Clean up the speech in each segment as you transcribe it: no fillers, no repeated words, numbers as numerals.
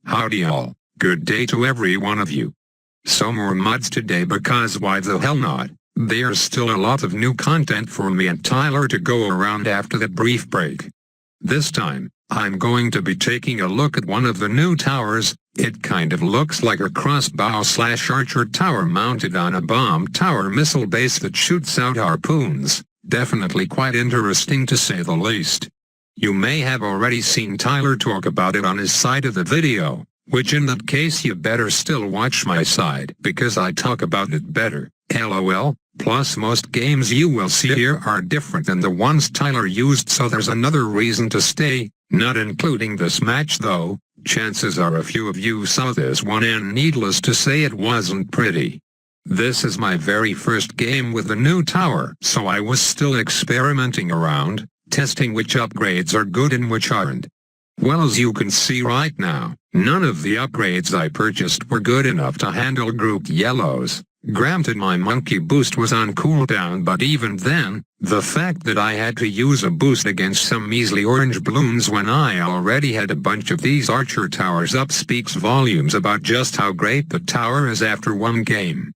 Howdy all, good day to every one of you. So more mods today because why the hell not? There's still a lot of new content for me and Tyler to go around after the brief break. This time, I'm going to be taking a look at one of the new towers. It kind of looks like a crossbow/archer tower mounted on a bomb tower missile base that shoots out harpoons. Definitely quite interesting to say the least. You may have already seen Tyler talk about it on his side of the video, which in that case you better still watch my side because I talk about it better, lol. Plus most games you will see here are different than the ones Tyler used, so there's another reason to stay, not including this match though. Chances are a few of you saw this one and needless to say it wasn't pretty. This is my very first game with the new tower, so I was still experimenting around, testing which upgrades are good and which aren't. Well, as you can see right now, none of the upgrades I purchased were good enough to handle grouped yellows. Granted, my monkey boost was on cooldown, but even then, the fact that I had to use a boost against some measly orange balloons when I already had a bunch of these archer towers up speaks volumes about just how great the tower is after one game.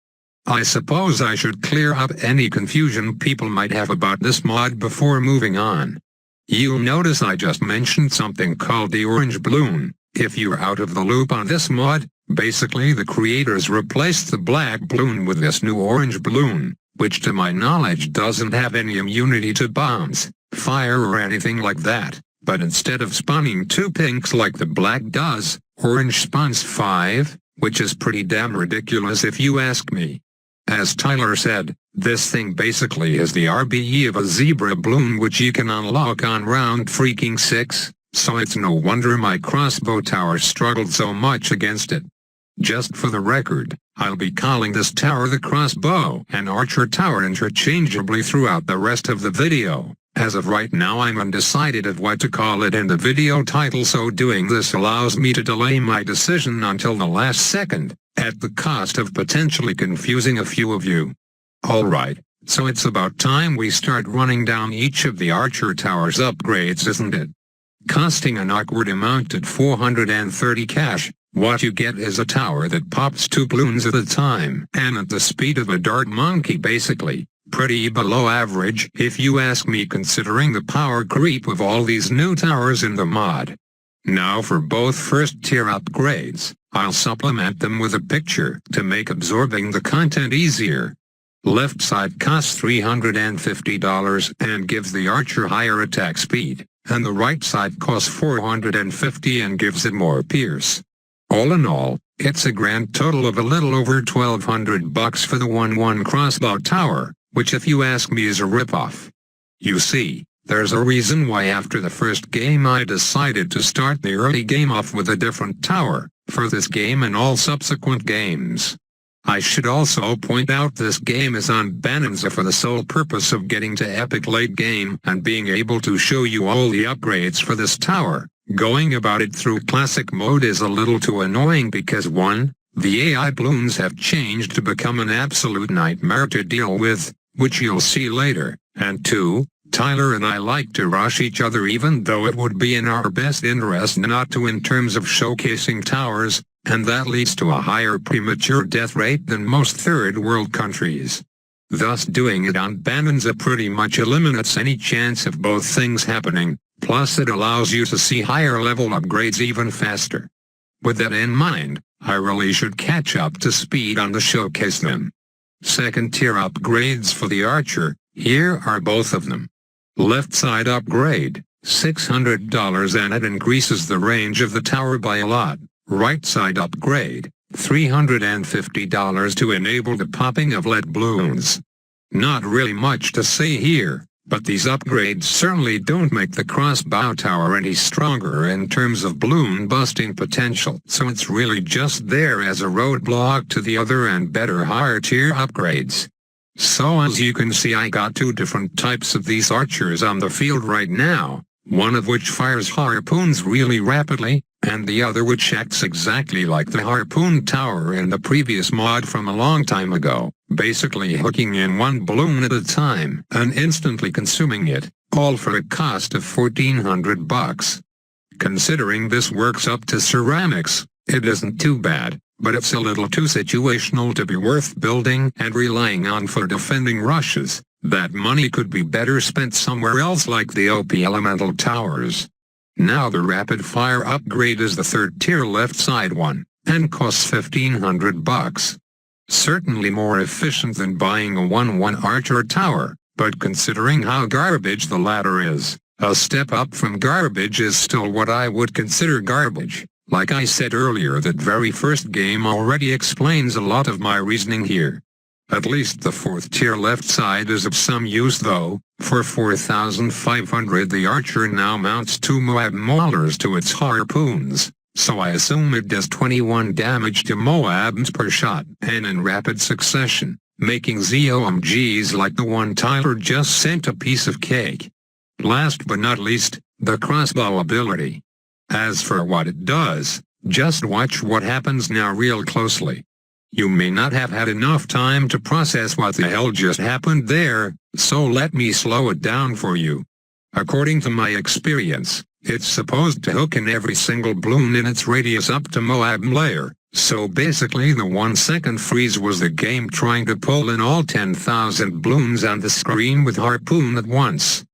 I suppose I should clear up any confusion people might have about this mod before moving on. You'll notice I just mentioned something called the orange balloon. If you're out of the loop on this mod, basically the creators replaced the black balloon with this new orange balloon, which to my knowledge doesn't have any immunity to bombs, fire or anything like that, but instead of spawning 2 pinks like the black does, orange spawns 5, which is pretty damn ridiculous if you ask me. As Tyler said, this thing basically is the RBE of a zebra balloon which you can unlock on round freaking 6, so it's no wonder my crossbow tower struggled so much against it. Just for the record, I'll be calling this tower the crossbow and archer tower interchangeably throughout the rest of the video. As of right now I'm undecided of what to call it in the video title, so doing this allows me to delay my decision until the last second, at the cost of potentially confusing a few of you. Alright, so it's about time we start running down each of the archer tower's upgrades, isn't it? Costing an awkward amount at 430 cash, what you get is a tower that pops 2 balloons at a time and at the speed of a dart monkey basically. Pretty below average if you ask me, considering the power creep of all these new towers in the mod. Now for both first tier upgrades, I'll supplement them with a picture to make absorbing the content easier. Left side costs $350 and gives the archer higher attack speed, and the right side costs $450 and gives it more pierce. All in all, it's a grand total of a little over $1,200 for the 1-1 crossbow tower, which if you ask me is a ripoff. You see, there's a reason why after the first game I decided to start the early game off with a different tower, for this game and all subsequent games. I should also point out this game is on Bonanza for the sole purpose of getting to epic late game and being able to show you all the upgrades for this tower. Going about it through classic mode is a little too annoying because 1, the AI balloons have changed to become an absolute nightmare to deal with, which you'll see later, and 2, Tyler and I like to rush each other even though it would be in our best interest not to in terms of showcasing towers, and that leads to a higher premature death rate than most third world countries. Thus doing it on Bonanza pretty much eliminates any chance of both things happening, plus it allows you to see higher level upgrades even faster. With that in mind, I really should catch up to speed on the showcase them. Second tier upgrades for the archer, here are both of them. Left side upgrade, $600 and it increases the range of the tower by a lot. Right side upgrade, $350 to enable the popping of lead balloons. Not really much to say here, but these upgrades certainly don't make the crossbow tower any stronger in terms of balloon busting potential, so it's really just there as a roadblock to the other and better higher tier upgrades. So as you can see, I got 2 different types of these archers on the field right now, one of which fires harpoons really rapidly, and the other which acts exactly like the harpoon tower in the previous mod from a long time ago, basically hooking in 1 balloon at a time and instantly consuming it, all for a cost of $1,400. Considering this works up to ceramics, It isn't too bad, but it's a little too situational to be worth building and relying on for defending rushes. That money could be better spent somewhere else like the OP elemental towers. Now the rapid fire upgrade is the third tier left side one, and costs $1,500. Certainly more efficient than buying a 1-1 archer tower, but considering how garbage the latter is, a step up from garbage is still what I would consider garbage. Like I said earlier, that very first game already explains a lot of my reasoning here. At least the fourth tier left side is of some use though. For 4,500 the archer now mounts 2 Moab maulers to its harpoons, so I assume it does 21 damage to Moabs per shot and in rapid succession, making ZOMGs like the one Tyler just sent a piece of cake. Last but not least, the crossbow ability. As for what it does, just watch what happens now real closely. You may not have had enough time to process what the hell just happened there, so let me slow it down for you. According to my experience, it's supposed to hook in every single bloon in its radius up to Moab layer, so basically the 1 second freeze was the game trying to pull in all 10,000 bloons on the screen with harpoon at once.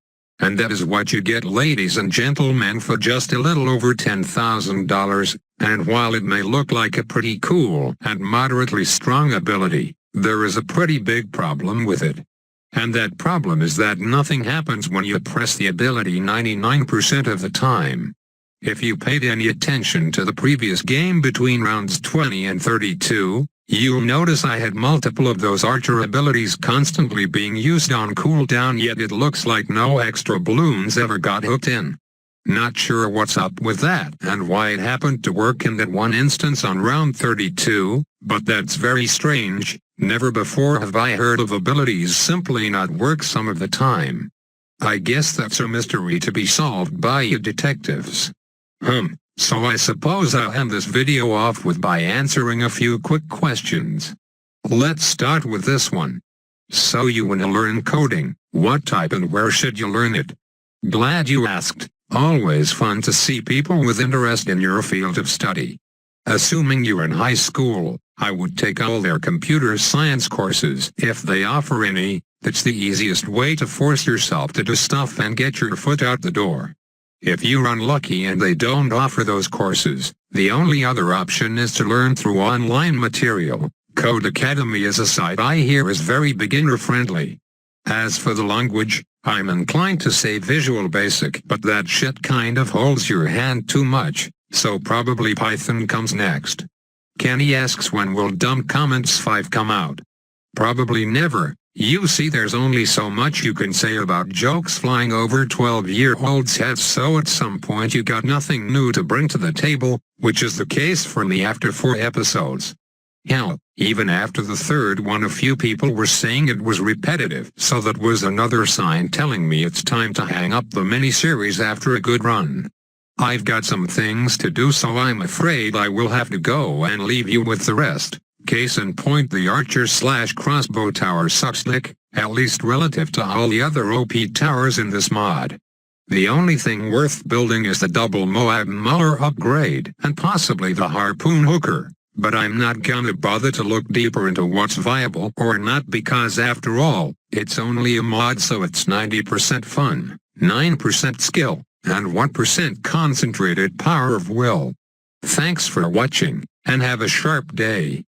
And that is what you get, ladies and gentlemen, for just a little over $10,000, and while it may look like a pretty cool and moderately strong ability, there is a pretty big problem with it. And that problem is that nothing happens when you press the ability 99% of the time. If you paid any attention to the previous game between rounds 20 and 32, you'll notice I had multiple of those archer abilities constantly being used on cooldown, yet it looks like no extra balloons ever got hooked in. Not sure what's up with that and why it happened to work in that one instance on round 32, but that's very strange. Never before have I heard of abilities simply not work some of the time. I guess that's a mystery to be solved by you detectives. So I suppose I'll end this video off by answering a few quick questions. Let's start with this one. So you want to learn coding, what type and where should you learn it? Glad you asked. Always fun to see people with interest in your field of study. Assuming you're in high school, I would take all their computer science courses if they offer any. That's the easiest way to force yourself to do stuff and get your foot out the door. If you're unlucky and they don't offer those courses, the only other option is to learn through online material. Code Academy is a site I hear is very beginner-friendly. As for the language, I'm inclined to say Visual Basic, but that shit kind of holds your hand too much, so probably Python comes next. Kenny asks, when will Dumb Comments 5 come out? Probably never. You see, there's only so much you can say about jokes flying over 12-year-olds' heads, so at some point you got nothing new to bring to the table, which is the case for me after 4 episodes. Hell, even after the third one a few people were saying it was repetitive, so that was another sign telling me it's time to hang up the miniseries after a good run. I've got some things to do, so I'm afraid I will have to go and leave you with the rest. Case in point, the archer/crossbow tower sucks dick, at least relative to all the other OP towers in this mod. The only thing worth building is the double Moab Mauler upgrade, and possibly the harpoon hooker, but I'm not gonna bother to look deeper into what's viable or not, because after all, it's only a mod, so it's 90% fun, 9% skill, and 1% concentrated power of will. Thanks for watching, and have a sharp day.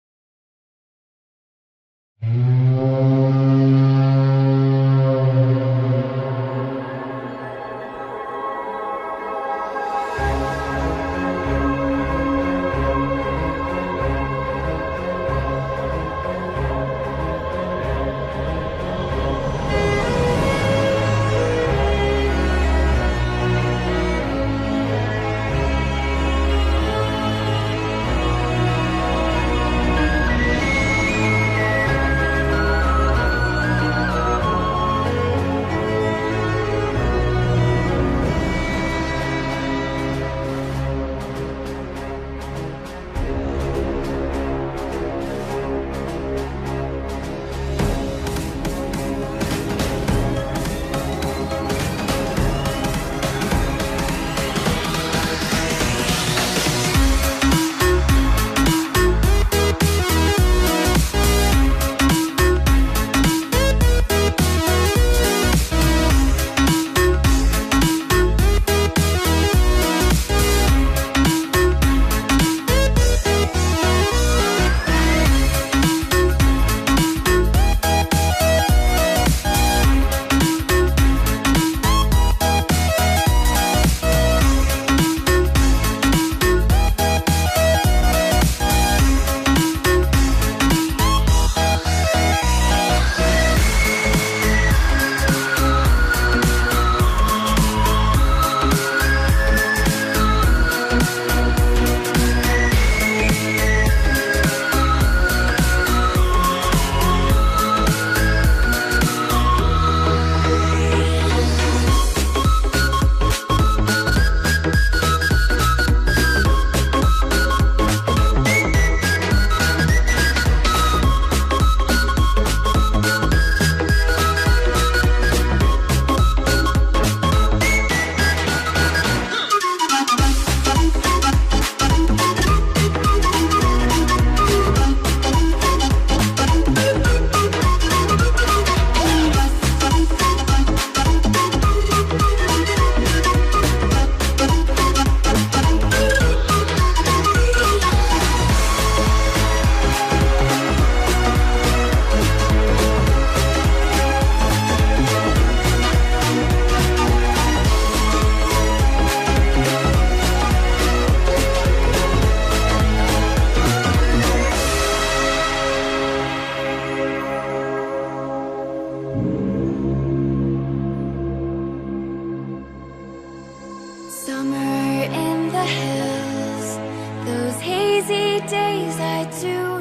many days I do